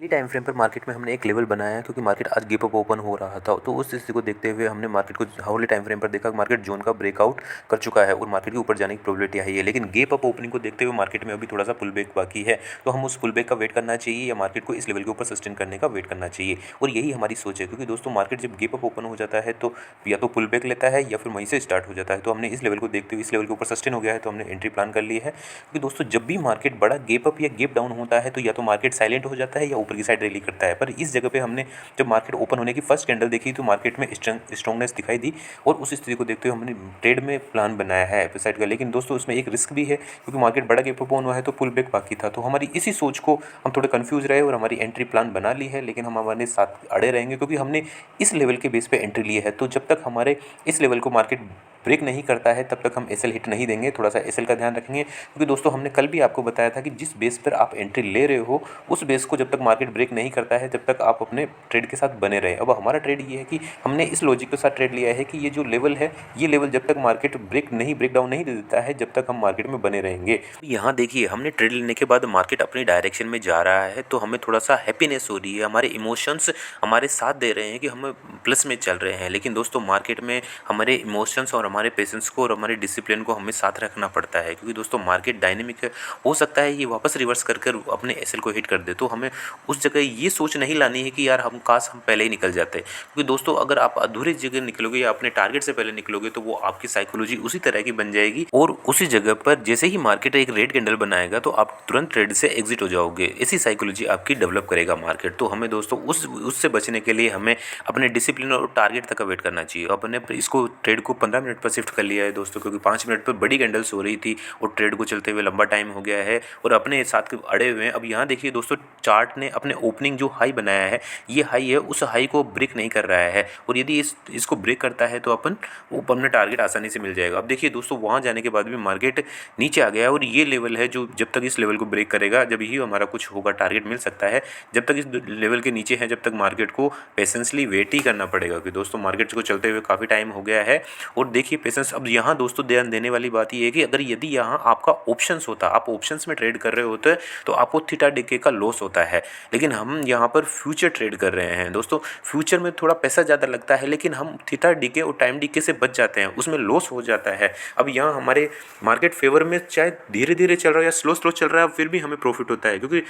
ही time frame पर market में हमने एक लेवल बनाया क्योंकि मार्केट आज गैप अप ओपन हो रहा था। तो उस स्थिति को देखते हुए हमने मार्केट को हाउरली टाइम फ्रेम पर देखा, मार्केट जोन का ब्रेकआउट कर चुका है और मार्केट के ऊपर जाने की प्रोबेबिलिटी हाई है। लेकिन गैप अप ओपनिंग को देखते हुए मार्केट में अभी थोड़ा सा पुल बैक बाकी है, तो हम उस पुल बैक का वेट करना चाहिए या मार्केट को इस लेवल के ऊपर सस्टेन करने का वेट करना चाहिए। और यही हमारी सोच है, क्योंकि दोस्तों मार्केट जब गैप अप ओपन हो जाता है तो या तो पुल बैक लेता है या फिर वहीं से स्टार्ट हो जाता है। तो हमने इस लेवल को देखते हुए, इस लेवल के ऊपर सस्टेन हो गया है तो हमने एंट्री प्लान कर ली है। क्योंकि दोस्तों जब भी मार्केट बड़ा गैप अप या गैप डाउन होता है तो या तो मार्केट साइलेंट हो जाता है या ऊपर की साइड रैली करता है। पर इस जगह पे हमने जब मार्केट ओपन होने की फर्स्ट कैंडल देखी तो मार्केट में स्ट्रॉन्गनेस दिखाई दी और उस स्थिति को देखते हुए हमने ट्रेड में प्लान बनाया है अपर साइड का। लेकिन दोस्तों उसमें एक रिस्क भी है, क्योंकि मार्केट बड़ा गैप अप हुआ है तो पुल बैक बाकी था। तो हमारी इसी सोच को हम थोड़े कंफ्यूज रहे और हमारी एंट्री प्लान बना ली है, लेकिन हम हमारे साथ अड़े रहेंगे क्योंकि हमने इस लेवल के बेस पे एंट्री ली है। तो जब तक हमारे इस लेवल को मार्केट ब्रेक नहीं करता है तब तक हम एसएल हिट नहीं देंगे। थोड़ा सा एसएल का ध्यान रखेंगे, क्योंकि दोस्तों हमने कल भी आपको बताया था कि जिस बेस पर आप एंट्री ले रहे हो उस बेस को जब तक मार्केट ब्रेक नहीं करता है तब तक आप अपने ट्रेड के साथ बने रहे। अब हमारा ट्रेड ये है कि हमने इस लॉजिक के साथ ट्रेड लिया है कि ये जो लेवल है, ये लेवल जब तक मार्केट ब्रेक डाउन नहीं दे देता है जब तक हम मार्केट में बने रहेंगे। यहाँ देखिए, हमने ट्रेड लेने के बाद मार्केट अपनी डायरेक्शन में जा रहा है तो हमें थोड़ा सा हैप्पीनेस हो रही है, हमारे इमोशंस हमारे साथ दे रहे हैं कि हम प्लस में चल रहे हैं। लेकिन दोस्तों मार्केट में हमारे इमोशंस और हमारे पेशेंस को और हमारे डिसिप्लिन को हमें साथ रखना पड़ता है, क्योंकि दोस्तों मार्केट डायनेमिक है, हो सकता है ये वापस रिवर्स कर अपने एसएल को हिट कर दे। तो हमें उस जगह ये सोच नहीं लानी है कि यार हम काश हम पहले ही निकल जाते, क्योंकि दोस्तों अगर आप अधूरी जगह निकलोगे या अपने टारगेट से पहले निकलोगे तो वो आपकी साइकोलॉजी उसी तरह की बन जाएगी और उसी जगह पर जैसे ही मार्केट एक रेड कैंडल बनाएगा तो आप तुरंत ट्रेड से एग्जिट हो जाओगे। ऐसी साइकोलॉजी आपकी डेवलप करेगा मार्केट। तो हमें दोस्तों उससे बचने के लिए हमें अपने डिसिप्लिन और टारगेट तक का वेट करना चाहिए। अपने इसको ट्रेड को 15 मिनट पर शिफ्ट कर लिया है दोस्तों, क्योंकि 5 मिनट पर बड़ी कैंडल्स हो रही थी और ट्रेड को चलते हुए लंबा टाइम हो गया है और अपने साथ अड़े हुए हैं। अब यहाँ देखिए दोस्तों, चार्ट ने अपने ओपनिंग जो हाई बनाया है, ये हाई है, उस हाई को ब्रेक नहीं कर रहा है और यदि इसको ब्रेक करता है तो अपन अपने टारगेट आसानी से मिल जाएगा। अब देखिए दोस्तों, वहाँ जाने के बाद भी मार्केट नीचे आ गया है और ये लेवल है जो जब तक इस लेवल को ब्रेक करेगा जब ही हमारा कुछ होगा, टारगेट मिल सकता है। जब तक इस लेवल के नीचे है जब तक मार्केट को पेशेंसली वेट ही करना पड़ेगा, क्योंकि दोस्तों मार्केट को चलते हुए काफ़ी टाइम हो गया है। और देखिए पेशेंस, अब यहाँ दोस्तों ध्यान देने वाली बात ये है कि अगर यदि यहाँ आपका ऑप्शंस होता, आप ऑप्शंस में ट्रेड कर रहे होते तो आपको थीटा डीके का लॉस होता है। लेकिन हम यहाँ पर फ्यूचर ट्रेड कर रहे हैं दोस्तों, फ्यूचर में थोड़ा पैसा ज़्यादा लगता है लेकिन हम थीटा डीके और टाइम डीके से बच जाते हैं, उसमें लॉस हो जाता है। अब यहाँ हमारे मार्केट फेवर में चाहे धीरे धीरे चल रहा है या स्लो चल रहा है फिर भी हमें प्रॉफिट होता है, क्योंकि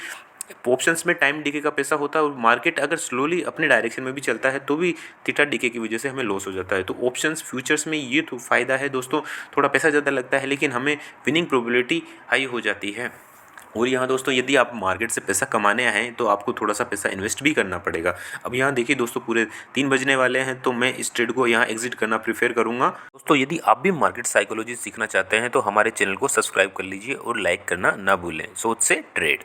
ऑप्शंस में टाइम डीके का पैसा होता है और मार्केट अगर स्लोली अपने डायरेक्शन में भी चलता है तो भी थीटा डीके की वजह से हमें लॉस हो जाता है। तो ऑप्शंस फ्यूचर्स में ये तो फ़ायदा है दोस्तों, थोड़ा पैसा ज़्यादा लगता है लेकिन हमें विनिंग प्रोबेबिलिटी हाई हो जाती है। और यहाँ दोस्तों यदि आप मार्केट से पैसा कमाने आए हैं तो आपको थोड़ा सा पैसा इन्वेस्ट भी करना पड़ेगा। अब यहाँ देखिए दोस्तों, पूरे 3 बजने वाले हैं तो मैं इस ट्रेड को यहाँ एग्जिट करना प्रेफर करूँगा। दोस्तों यदि आप भी मार्केट साइकोलॉजी सीखना चाहते हैं तो हमारे चैनल को सब्सक्राइब कर लीजिए और लाइक करना ना भूलें। सोच से ट्रेड।